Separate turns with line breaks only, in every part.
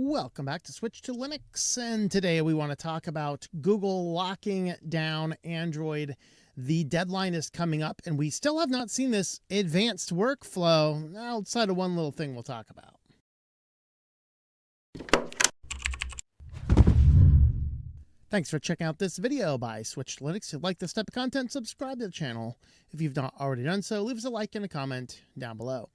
Welcome back to Switch to Linux, and today we want to talk about Google locking down Android. The deadline is coming up, and we still have not seen this advanced workflow outside of one little thing we'll talk about. Thanks for checking out this video by Switch to Linux. If you like this type of content, subscribe to the channel. If you've not already done so, leave us a like and a comment down below.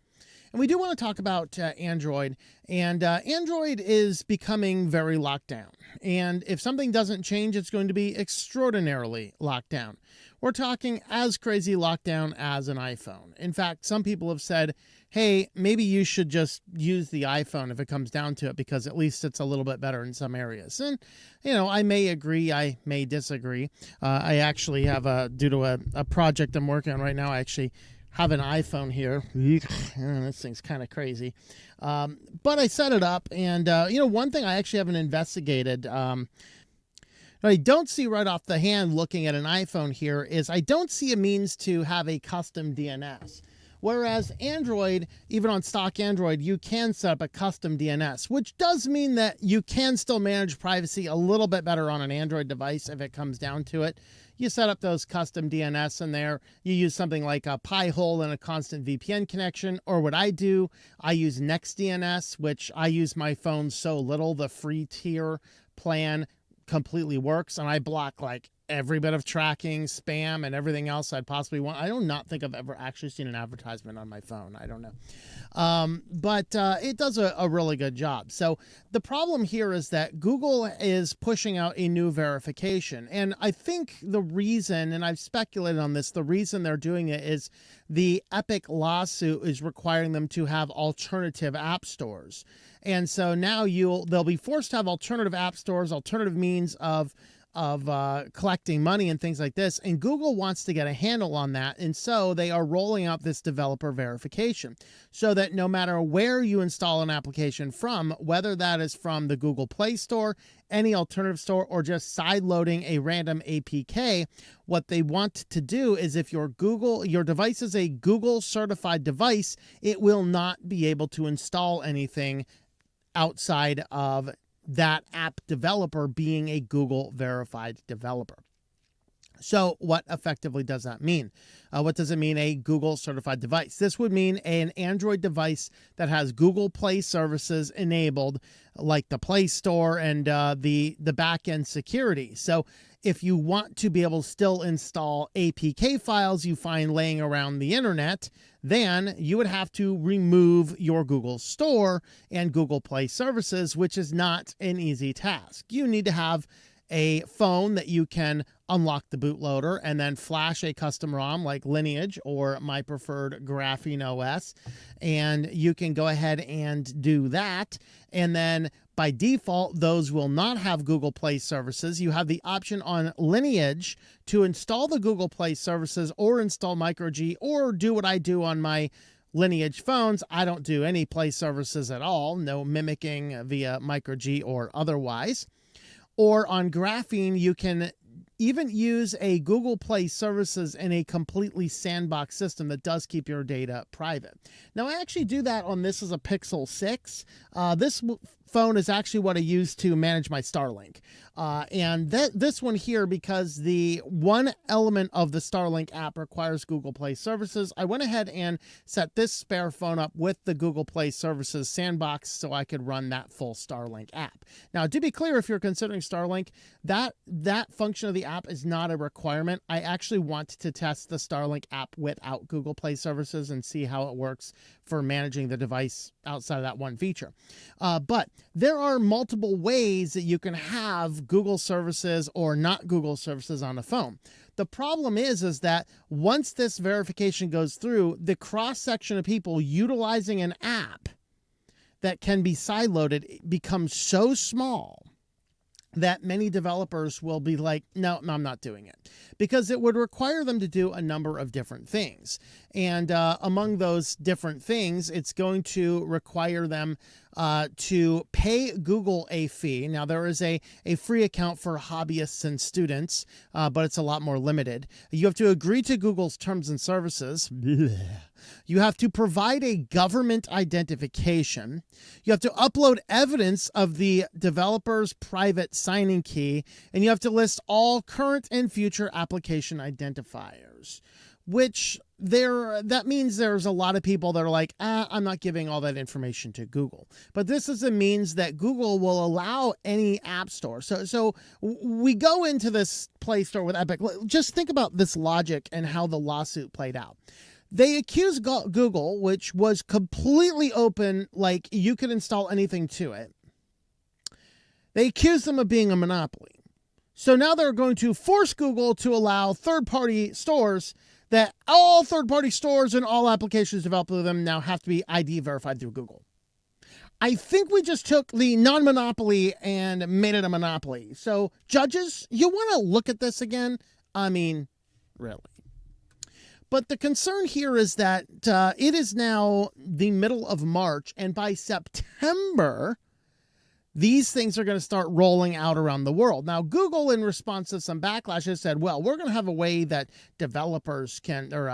And we do want to talk about Android, and Android is becoming very locked down. And if something doesn't change, it's going to be extraordinarily locked down. We're talking as crazy lockdown as an iPhone. In fact, some people have said, hey, maybe you should just use the iPhone if it comes down to it, because at least it's a little bit better in some areas. And, you know, I may agree, I may disagree. I actually have, due to a project I'm working on right now, I actually have an iPhone here. This thing's kind of crazy. But I set it up, and, one thing I actually haven't investigated, I don't see right off the hand looking at an iPhone here is I don't see a means to have a custom DNS. Whereas Android, even on stock Android, you can set up a custom DNS, which does mean that you can still manage privacy a little bit better on an Android device if it comes down to it. You set up those custom DNS in there. You use something like a Pi-hole and a constant VPN connection. Or what I do, I use NextDNS, which I use my phone so little. The free tier plan completely works, and I block like every bit of tracking, spam, and everything else I'd possibly want. I do not think I've ever actually seen an advertisement on my phone. I don't know. But it does a really good job. So the problem here is that Google is pushing out a new verification. And I think the reason, and I've speculated on this, the reason they're doing it is the Epic lawsuit is requiring them to have alternative app stores. And so now they'll be forced to have alternative app stores, alternative means of collecting money and things like this. And Google wants to get a handle on that. And so they are rolling out this developer verification so that no matter where you install an application from, whether that is from the Google Play Store, any alternative store, or just side loading a random APK, what they want to do is if your device is a Google certified device, it will not be able to install anything outside of that app developer being a Google verified developer. So what effectively does that mean? What does it mean, a Google certified device? This would mean an Android device that has Google Play services enabled, like the Play Store and the back-end security. So if you want to be able to still install APK files you find laying around the internet, then you would have to remove your Google Store and Google Play services, which is not an easy task. You need to have a phone that you can unlock the bootloader and then flash a custom ROM like Lineage or my preferred Graphene OS. And you can go ahead and do that. And then by default, those will not have Google Play services. You have the option on Lineage to install the Google Play services or install MicroG or do what I do on my Lineage phones. I don't do any Play services at all. No mimicking via MicroG or otherwise. Or on Graphene, you can even use a Google Play services in a completely sandbox system that does keep your data private. Now, I actually do that on this as a Pixel 6. This phone is actually what I use to manage my Starlink. And this one here, because the one element of the Starlink app requires Google Play services, I went ahead and set this spare phone up with the Google Play services sandbox so I could run that full Starlink app. Now, to be clear, if you're considering Starlink, that function of the app is not a requirement. I actually want to test the Starlink app without Google Play services and see how it works for managing the device outside of that one feature. But there are multiple ways that you can have Google services or not Google services on a phone. The problem is that once this verification goes through, the cross-section of people utilizing an app that can be sideloaded becomes so small that many developers will be like, no, I'm not doing it, because it would require them to do a number of different things. And among those different things, it's going to require them to pay Google a fee. Now, there is a free account for hobbyists and students, but it's a lot more limited. You have to agree to Google's terms and services. You have to provide a government identification. You have to upload evidence of the developer's private signing key, and you have to list all current and future application identifiers, which that means there's a lot of people that are like, I'm not giving all that information to Google. But this is a means that Google will allow any app store. So we go into this Play Store with Epic. Just think about this logic and how the lawsuit played out. They accused Google, which was completely open, like you could install anything to it. They accused them of being a monopoly. So now they're going to force Google to allow third-party stores that all third-party stores and all applications developed with them now have to be ID verified through Google. I think we just took the non-monopoly and made it a monopoly. So judges, you want to look at this again? I mean, really. But the concern here is that it is now the middle of March, and by September, these things are going to start rolling out around the world. Now, Google, in response to some backlash, has said, well, we're going to have a way that developers can, or,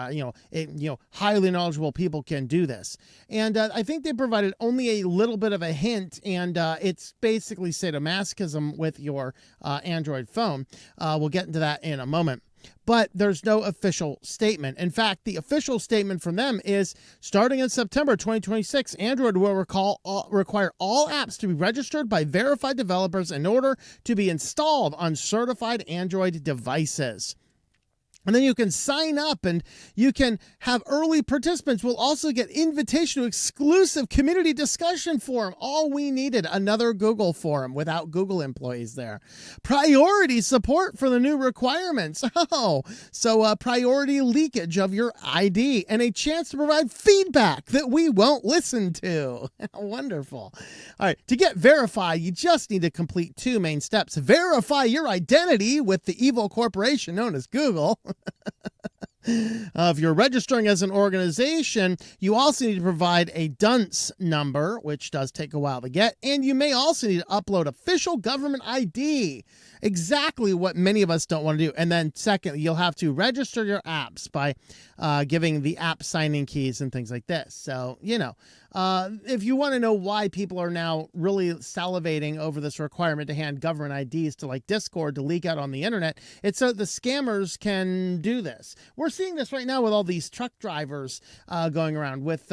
highly knowledgeable people can do this. And I think they provided only a little bit of a hint, and it's basically sadomasochism with your Android phone. We'll get into that in a moment. But there's no official statement. In fact, the official statement from them is starting in September 2026, Android will require all apps to be registered by verified developers in order to be installed on certified Android devices. And then you can sign up and you can have early participants. Will also get invitation to exclusive community discussion forum. All we needed, another Google forum without Google employees there. Priority support for the new requirements. So priority leakage of your ID and a chance to provide feedback that we won't listen to. Wonderful. All right, to get Verify, you just need to complete two main steps. Verify your identity with the evil corporation known as Google. If you're registering as an organization, you also need to provide a dunce number, which does take a while to get, and you may also need to upload official government ID, exactly what many of us don't want to do. And then second, you'll have to register your apps by giving the app signing keys and things like this. So, if you want to know why people are now really salivating over this requirement to hand government IDs to like Discord to leak out on the internet, it's so the scammers can do this. We're seeing this right now with all these truck drivers going around with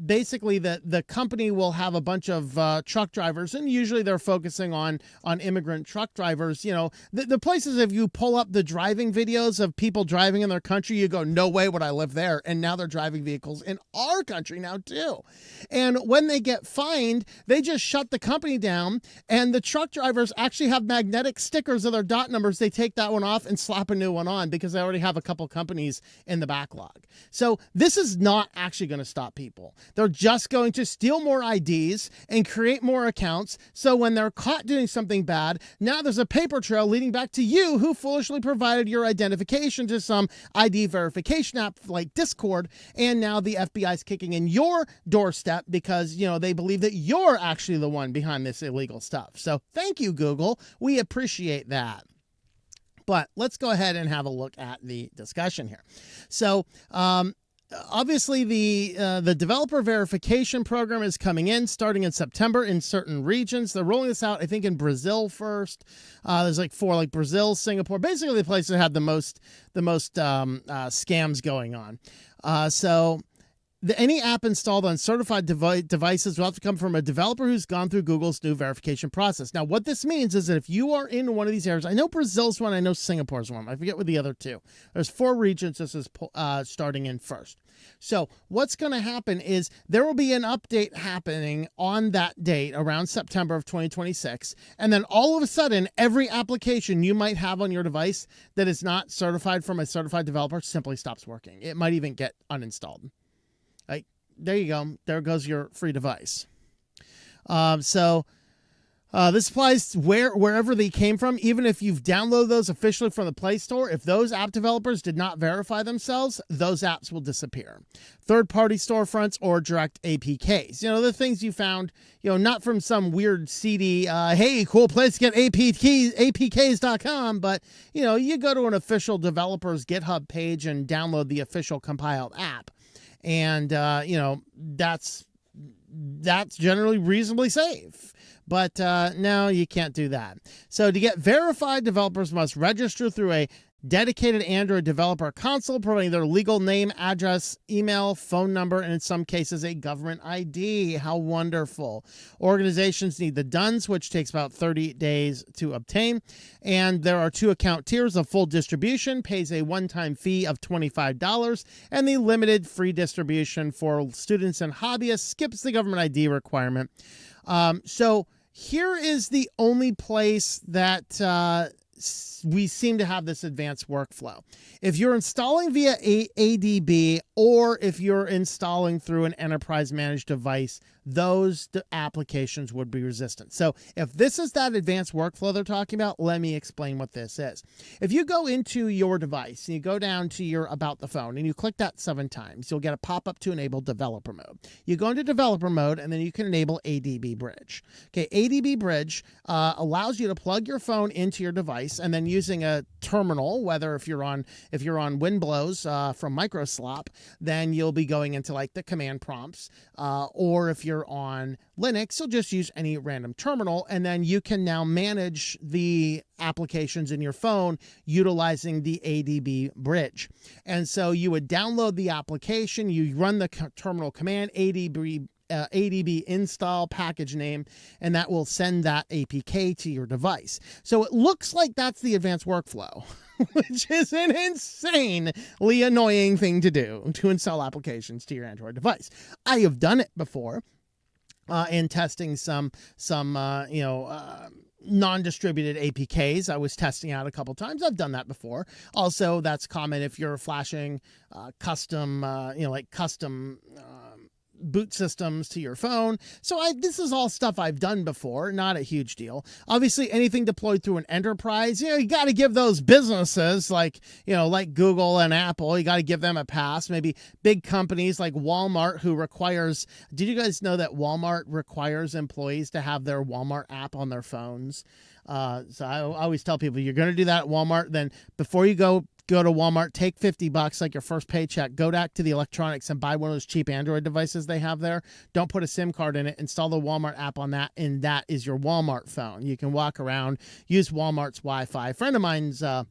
basically the company will have a bunch of truck drivers, and usually they're focusing on immigrant truck drivers. The places, if you pull up the driving videos of people driving in their country, you go, no way would I live there. And now they're driving vehicles in our country now too. And when they get fined, they just shut the company down, and the truck drivers actually have magnetic stickers of their dot numbers. They take that one off and slap a new one on because they already have a couple companies in the backlog. So this is not actually going to stop people. They're just going to steal more IDs and create more accounts. So when they're caught doing something bad, now there's a paper trail leading back to you who foolishly provided your identification to some ID verification app like Discord. And now the FBI is kicking in your doorstep because, they believe that you're actually the one behind this illegal stuff. So thank you, Google. We appreciate that. But let's go ahead and have a look at the discussion here. So, obviously, the developer verification program is coming in starting in September in certain regions. They're rolling this out, I think, in Brazil first. There's like four, like Brazil, Singapore, basically the places that have the most scams going on. Any app installed on certified devices will have to come from a developer who's gone through Google's new verification process. Now, what this means is that if you are in one of these areas, I know Brazil's one, I know Singapore's one, I forget what the other two. There's 4 regions this is starting in first. So what's going to happen is there will be an update happening on that date around September of 2026. And then all of a sudden, every application you might have on your device that is not certified from a certified developer simply stops working. It might even get uninstalled. There you go. There goes your free device. This applies wherever they came from. Even if you've downloaded those officially from the Play Store, if those app developers did not verify themselves, those apps will disappear. Third-party storefronts or direct APKs. The things you found, not from some weird seedy, hey, cool place to get APKs.com, but, you go to an official developer's GitHub page and download the official compiled app. And, that's generally reasonably safe. But no, you can't do that. So to get verified, developers must register through a dedicated Android developer console, providing their legal name, address, email, phone number, and in some cases a government ID. How wonderful. Organizations need the DUNS, which takes about 30 days to obtain. And there are 2 account tiers. The full distribution pays a one-time fee of $25, and the limited free distribution for students and hobbyists skips the government ID requirement. So here is the only place that we seem to have this advanced workflow. If you're installing via ADB, or if you're installing through an enterprise managed device, those applications would be resistant. So if this is that advanced workflow they're talking about, let me explain what this is. If you go into your device and you go down to your About the Phone and you click that 7 times, you'll get a pop-up to enable developer mode. You go into developer mode and then you can enable ADB Bridge. Okay, ADB Bridge allows you to plug your phone into your device, and then using a terminal, whether if you're on Windows from Microslop, then you'll be going into like the command prompts, or if you're on Linux, you'll just use any random terminal, and then you can now manage the applications in your phone utilizing the ADB Bridge. And so you would download the application, you run the terminal command ADB install package name, and that will send that APK to your device. So it looks like that's the advanced workflow, which is an insanely annoying thing to do, to install applications to your Android device. I have done it before in testing some non-distributed APKs. I was testing out a couple times. I've done that before. Also, that's common if you're flashing custom boot systems to your phone. So this is all stuff I've done before, not a huge deal. Obviously, anything deployed through an enterprise, you got to give those businesses like Google and Apple, you got to give them a pass. Maybe big companies like Walmart, who requires, did you guys know that Walmart requires employees to have their Walmart app on their phones? So I always tell people, you're going to do that at Walmart, then before you go to Walmart, take $50 like your first paycheck, go back to the electronics and buy one of those cheap Android devices they have there. Don't put a SIM card in it, install the Walmart app on that, and that is your Walmart phone. You can walk around, use Walmart's Wi-Fi. A friend of mine's a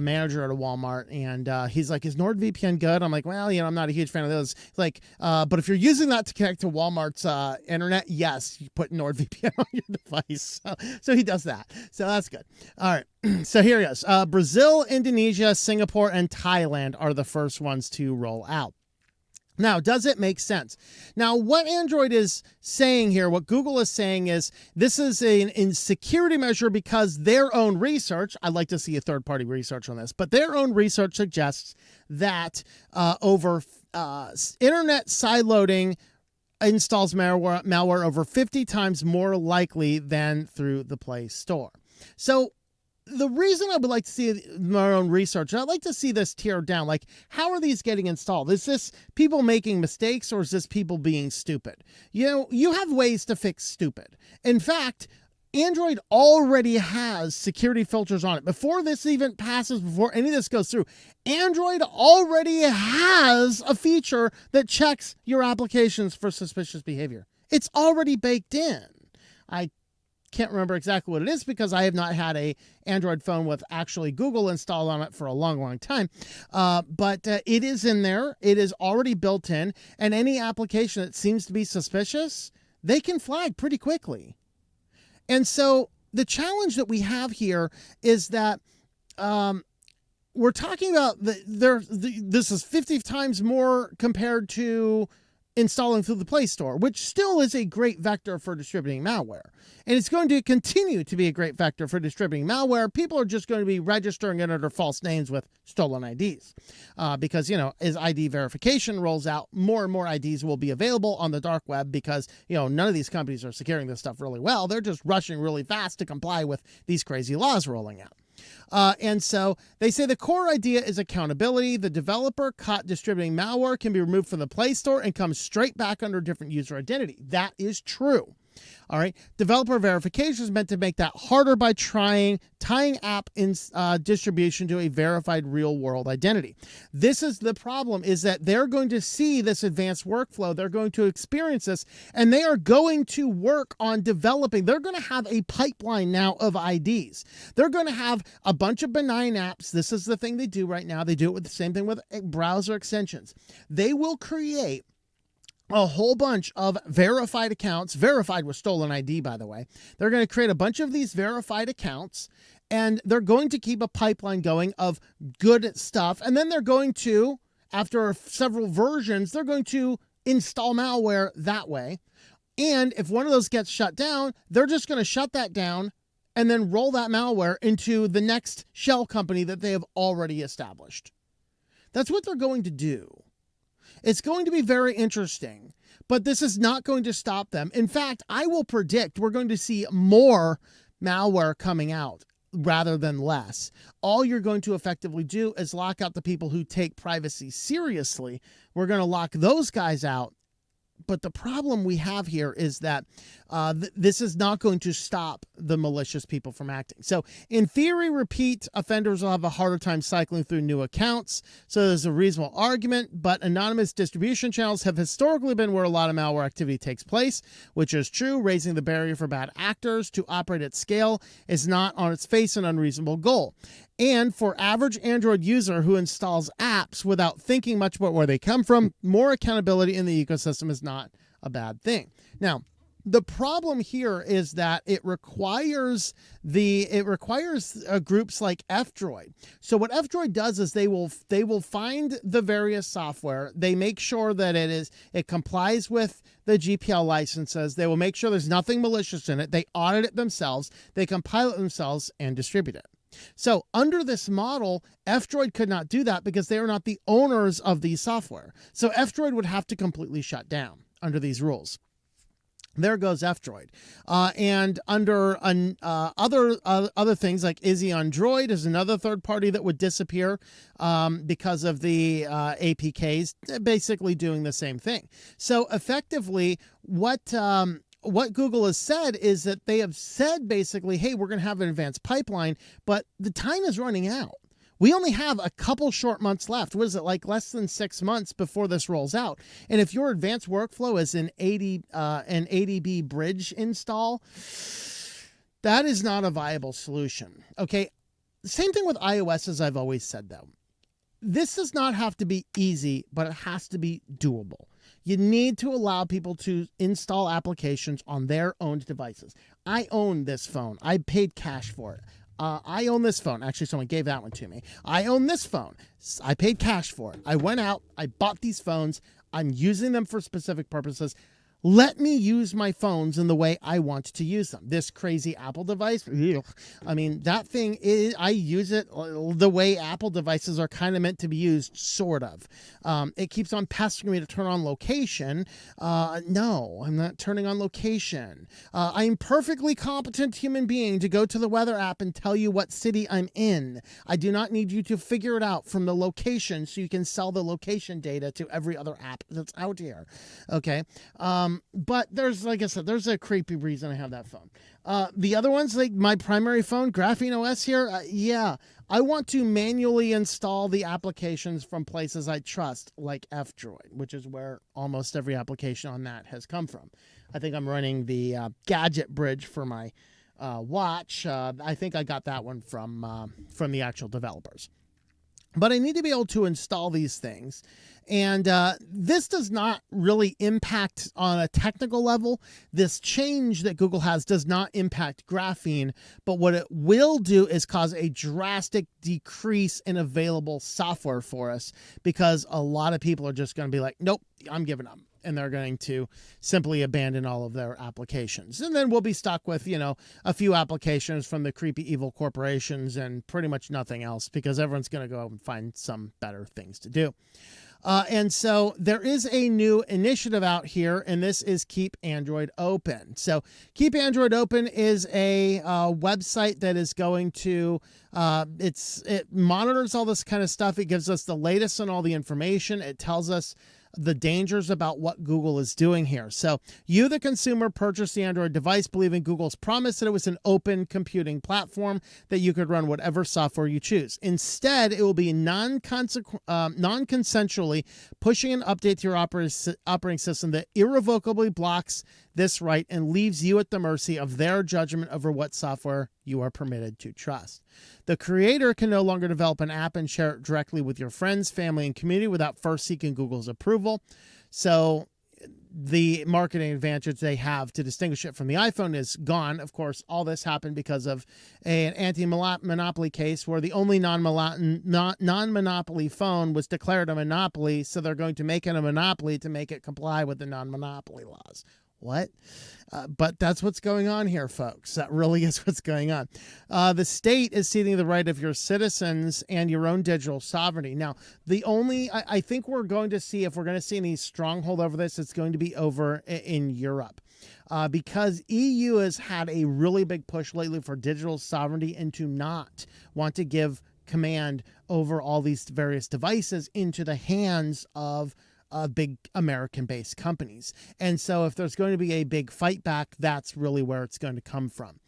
manager at a Walmart, and he's like, is NordVPN good? I'm like, well, I'm not a huge fan of those. Like, but if you're using that to connect to Walmart's internet, yes, you put NordVPN on your device. So he does that. So that's good. All right. So here it goes. Brazil, Indonesia, Singapore, and Thailand are the first ones to roll out. Now, does it make sense? Now, what Android is saying here, what Google is saying is this is an security measure because their own research, I'd like to see a third-party research on this, but their own research suggests that internet sideloading installs malware over 50 times more likely than through the Play Store. So the reason I would like to see my own research, I'd like to see this tiered down. Like, how are these getting installed? Is this people making mistakes, or is this people being stupid? You have ways to fix stupid. In fact, Android already has security filters on it. Before this even passes, before any of this goes through, Android already has a feature that checks your applications for suspicious behavior. It's already baked in. I can't remember exactly what it is because I have not had a Android phone with actually Google installed on it for a long time. But it is in there. It is already built in. And any application that seems to be suspicious, they can flag pretty quickly. And so the challenge that we have here is that we're talking about this is 50 times more compared to installing through the Play Store, which still is a great vector for distributing malware. And it's going to continue to be a great vector for distributing malware. People are just going to be registering it under false names with stolen IDs. Because, as ID verification rolls out, more and more IDs will be available on the dark web because, none of these companies are securing this stuff really well. They're just rushing really fast to comply with these crazy laws rolling out. And so they say the core idea is accountability. The developer caught distributing malware can be removed from the Play Store and comes straight back under a different user identity. That is true. All right. Developer verification is meant to make that harder by tying app distribution to a verified real world identity. This is the problem, is that they're going to see this advanced workflow. They're going to experience this, and they are going to work on developing. They're going to have a pipeline now of IDs. They're going to have a bunch of benign apps. This is the thing they do right now. They do it with the same thing with browser extensions. They will create a whole bunch of verified accounts, verified with stolen ID, by the way. They're going to create a bunch of these verified accounts, and they're going to keep a pipeline going of good stuff. And then they're going to, after several versions, they're going to install malware that way. And if one of those gets shut down, they're just going to shut that down and then roll that malware into the next shell company that they have already established. That's what they're going to do. It's going to be very interesting, but this is not going to stop them. In fact, I will predict we're going to see more malware coming out rather than less. All you're going to effectively do is lock out the people who take privacy seriously. We're going to lock those guys out. But the problem we have here is that this is not going to stop the malicious people from acting. So in theory, repeat offenders will have a harder time cycling through new accounts. So there's a reasonable argument, but anonymous distribution channels have historically been where a lot of malware activity takes place, which is true. Raising the barrier for bad actors to operate at scale is not on its face an unreasonable goal. And for average Android user who installs apps without thinking much about where they come from, more accountability in the ecosystem is not a bad thing. Now, the problem here is that it requires groups like F-Droid. So what F-Droid does is they will find the various software. They make sure that it complies with the GPL licenses. They will make sure there's nothing malicious in it. They audit it themselves. They compile it themselves and distribute it. So under this model, F-Droid could not do that because they are not the owners of the software. So F-Droid would have to completely shut down under these rules. There goes F-Droid. And under other things like Izzy on Droid is another third party that would disappear because of the APKs, basically doing the same thing. So effectively, what Google has said is that they have said basically, hey, we're going to have an advanced pipeline, but the time is running out. We only have a couple short months left. What is it, like less than 6 months before this rolls out? And if your advanced workflow is an ADB bridge install, that is not a viable solution. Okay. Same thing with iOS, as I've always said, though. This does not have to be easy, but it has to be doable. You need to allow people to install applications on their own devices. I own this phone. I paid cash for it. I own this phone. Actually, someone gave that one to me. I own this phone. I paid cash for it. I went out. I bought these phones. I'm using them for specific purposes. Let me use my phones in the way I want to use them. This crazy Apple device, I mean, that thing is, I use it the way Apple devices are kind of meant to be used, sort of. It keeps on pestering me to turn on location. No, I'm not turning on location. I'm perfectly competent human being to go to the weather app and tell you what city I'm in. I do not need you to figure it out from the location so you can sell the location data to every other app that's out here. Okay. But there's, like I said, there's a creepy reason I have that phone. The other ones, like my primary phone, Graphene OS here, yeah, I want to manually install the applications from places I trust, like F-Droid, which is where almost every application on that has come from. I think I'm running the Gadget Bridge for my watch. I think I got that one from the actual developers. But I need to be able to install these things. And this does not really impact on a technical level. This change that Google has does not impact Graphene. But what it will do is cause a drastic decrease in available software for us, because a lot of people are just going to be like, nope, I'm giving up. And they're going to simply abandon all of their applications. And then we'll be stuck with, a few applications from the creepy evil corporations and pretty much nothing else, because everyone's going to go and find some better things to do. And so there is a new initiative out here, and this is Keep Android Open. So Keep Android Open is a website that is going to, it monitors all this kind of stuff. It gives us the latest on all the information. It tells us the dangers about what Google is doing here. So you, the consumer, purchased the Android device believing Google's promise that it was an open computing platform that you could run whatever software you choose. Instead, it will be non-consensually pushing an update to your operating system that irrevocably blocks this right and leaves you at the mercy of their judgment over what software you are permitted to trust. The creator can no longer develop an app and share it directly with your friends, family, and community without first seeking Google's approval. So the marketing advantage they have to distinguish it from the iPhone is gone. Of course, all this happened because of an anti-monopoly case where the only non-monopoly phone was declared a monopoly, so they're going to make it a monopoly to make it comply with the non-monopoly laws. What? But that's what's going on here, folks. That really is what's going on. The state is ceding the right of your citizens and your own digital sovereignty. Now, I think we're going to see, if we're going to see any stronghold over this, it's going to be over in Europe. Because EU has had a really big push lately for digital sovereignty and to not want to give command over all these various devices into the hands of big American-based companies. And so if there's going to be a big fight back, that's really where it's going to come from.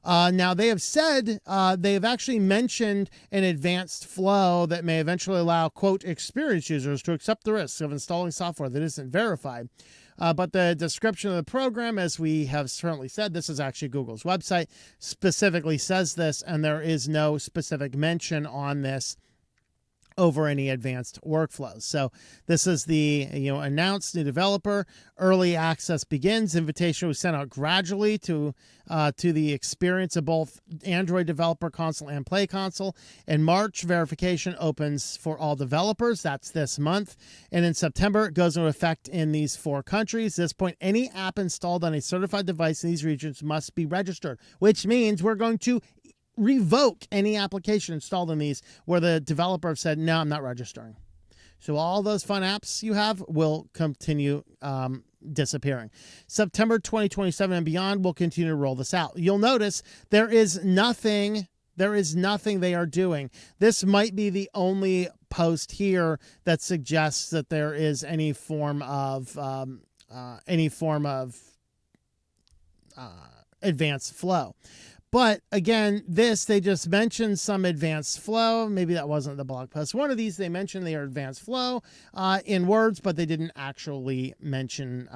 Now, they have said, they have actually mentioned an advanced flow that may eventually allow, quote, experienced users to accept the risks of installing software that isn't verified. But the description of the program, as we have certainly said, this is actually Google's website, specifically says this, and there is no specific mention on this over any advanced workflows. So this is the announced new developer. Early access begins. Invitation was sent out gradually to the experience of both Android Developer Console and Play Console. In March, verification opens for all developers. That's this month. And in September, it goes into effect in these 4 countries. At this point, any app installed on a certified device in these regions must be registered, which means we're going to revoke any application installed in these where the developer said, no, I'm not registering. So all those fun apps you have will continue disappearing. September 2027 and beyond, we'll continue to roll this out. You'll notice there is nothing they are doing. This might be the only post here that suggests that there is any form of advanced flow. But again, they just mentioned some advanced flow. Maybe that wasn't the blog post. One of these, they mentioned their advanced flow in words, but they didn't actually mention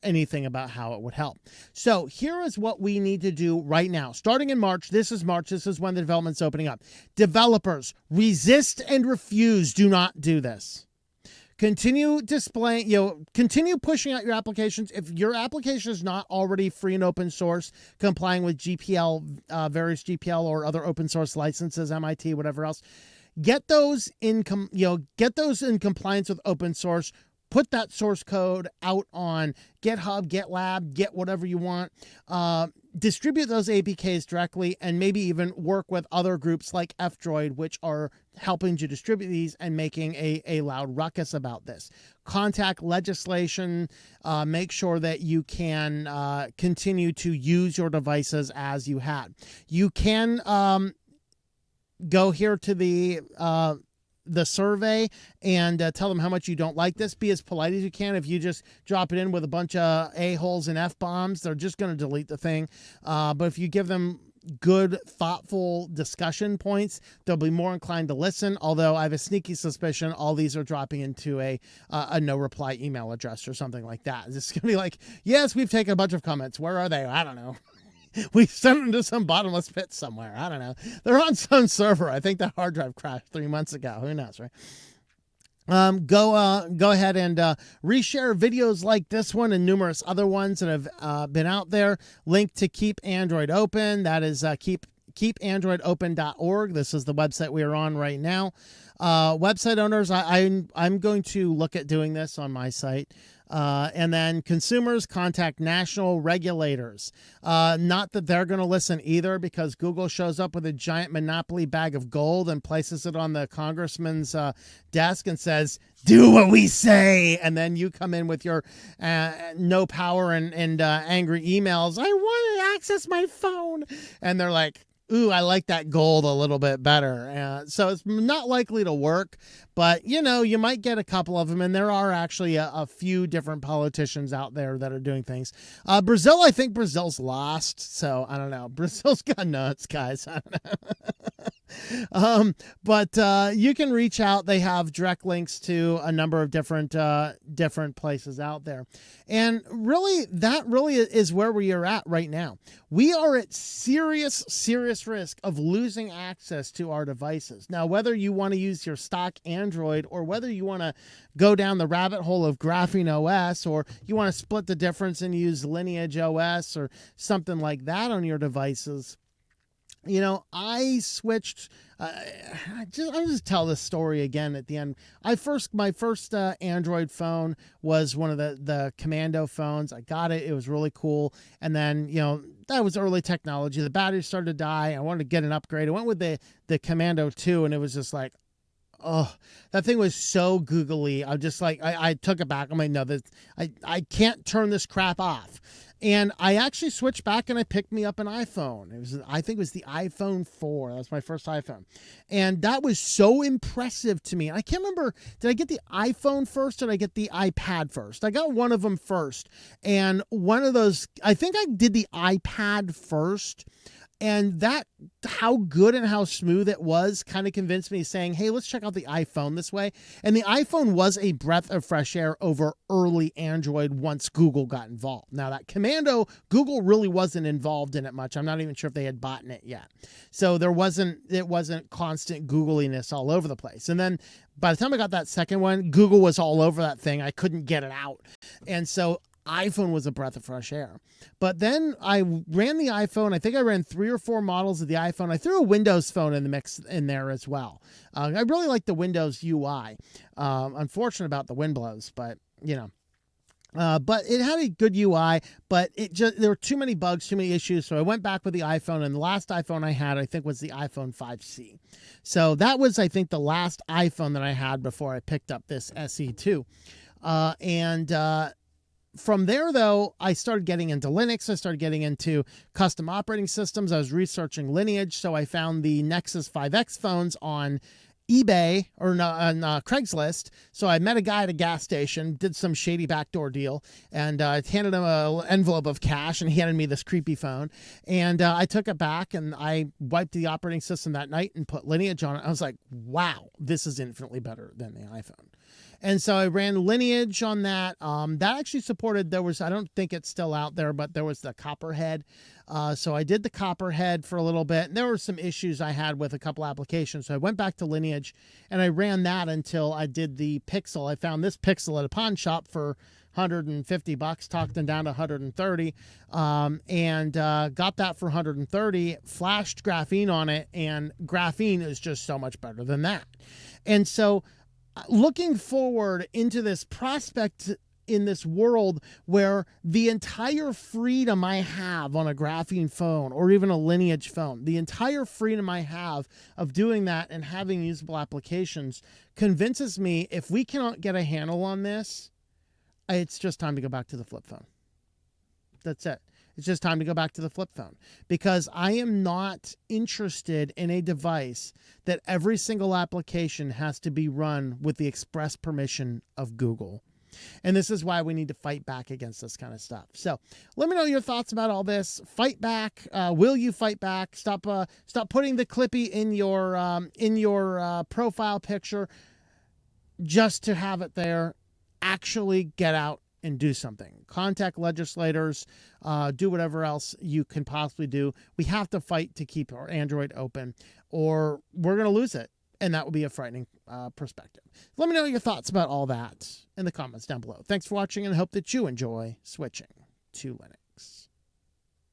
anything about how it would help. So here is what we need to do right now. Starting in March, this is when the development's opening up. Developers, resist and refuse. Do not do this. Continue continue pushing out your applications. If your application is not already free and open source, complying with GPL, various GPL or other open source licenses, MIT, whatever else, get those in compliance with open source. Put that source code out on GitHub, GitLab, get whatever you want. Distribute those APKs directly, and maybe even work with other groups like F-Droid, which are helping to distribute these and making a loud ruckus about this. Contact legislation. Make sure that you can continue to use your devices as you had. You can go here to the survey and tell them how much you don't like this. Be as polite as you can. If you just drop it in with a bunch of a-holes and F-bombs, they're just going to delete the thing. But if you give them good, thoughtful discussion points, they'll be more inclined to listen. Although I have a sneaky suspicion all these are dropping into a no reply email address or something like that. It's going to be like, yes, we've taken a bunch of comments. Where are they? I don't know. We sent them to some bottomless pit somewhere. I don't know. They're on some server. I think the hard drive crashed 3 months ago. Who knows, right? Go ahead and reshare videos like this one and numerous other ones that have been out there. Link to Keep Android Open. That is keepandroidopen.org. This is the website we are on right now. Website owners, I'm going to look at doing this on my site. And then consumers contact national regulators. Not that they're going to listen either, because Google shows up with a giant Monopoly bag of gold and places it on the congressman's desk and says, do what we say. And then you come in with your no power and angry emails. I want to access my phone. And they're like, ooh, I like that gold a little bit better. So it's not likely to work, but you might get a couple of them. And there are actually a few different politicians out there that are doing things. Brazil, I think Brazil's lost. So I don't know. Brazil's got nuts, guys. I don't know. But you can reach out. They have direct links to a number of different places out there. And really, that really is where we are at right now. We are at serious risk of losing access to our devices. Now, whether you want to use your stock Android or whether you want to go down the rabbit hole of Graphene OS, or you want to split the difference and use Lineage OS or something like that on your devices, I switched. I'll just tell this story again at the end. My first Android phone was one of the Commando phones. I got it. It was really cool. And then, that was early technology. The battery started to die. I wanted to get an upgrade. I went with the Commando 2, and it was just like, oh, that thing was so googly. I just like, I took it back. I'm like, no, I can't turn this crap off. And I actually switched back and I picked me up an iPhone. I think it was the iPhone 4. That was my first iPhone. And that was so impressive to me. I can't remember, did I get the iPhone first or did I get the iPad first? I got one of them first. And one of those, I think I did the iPad first. And that, how good and how smooth it was, kind of convinced me, saying, hey, let's check out the iPhone this way. And the iPhone was a breath of fresh air over early Android once Google got involved. Now, that Commando, Google really wasn't involved in it much. I'm not even sure if they had bought it yet. So it wasn't constant Googliness all over the place. And then by the time I got that second one, Google was all over that thing. I couldn't get it out. And so iPhone was a breath of fresh air. But then I ran the iPhone. I think I ran 3 or 4 models of the iPhone. I threw a Windows phone in the mix in there as well. I really like the Windows UI. Unfortunate about the wind blows, but but it had a good UI, but there were too many bugs, too many issues. So I went back with the iPhone, and the last iPhone I had, I think, was the iPhone 5C. So that was, I think, the last iPhone that I had before I picked up this SE2. From there, though, I started getting into Linux. I started getting into custom operating systems. I was researching Lineage, so I found the Nexus 5X phones on eBay or on Craigslist. So I met a guy at a gas station, did some shady backdoor deal, and I handed him an envelope of cash, and he handed me this creepy phone. And I took it back, and I wiped the operating system that night and put Lineage on it. I was like, wow, this is infinitely better than the iPhone. And so I ran Lineage on that. That actually supported, I don't think it's still out there, but there was the Copperhead. So I did the Copperhead for a little bit. And there were some issues I had with a couple applications. So I went back to Lineage and I ran that until I did the Pixel. I found this Pixel at a pawn shop for $150, talked them down to 130, and got that for 130, flashed Graphene on it, and Graphene is just so much better than that. And so looking forward into this prospect in this world where the entire freedom I have on a Graphene phone or even a Lineage phone, the entire freedom I have of doing that and having usable applications convinces me if we cannot get a handle on this, it's just time to go back to the flip phone. That's it. It's just time to go back to the flip phone, because I am not interested in a device that every single application has to be run with the express permission of Google. And this is why we need to fight back against this kind of stuff. So let me know your thoughts about all this. Fight back. Will you fight back? Stop putting the Clippy in your profile picture just to have it there. Actually get out and do something. Contact legislators, do whatever else you can possibly do. We have to fight to keep our Android open, or we're going to lose it. And that will be a frightening perspective. Let me know your thoughts about all that in the comments down below. Thanks for watching, and I hope that you enjoy switching to Linux.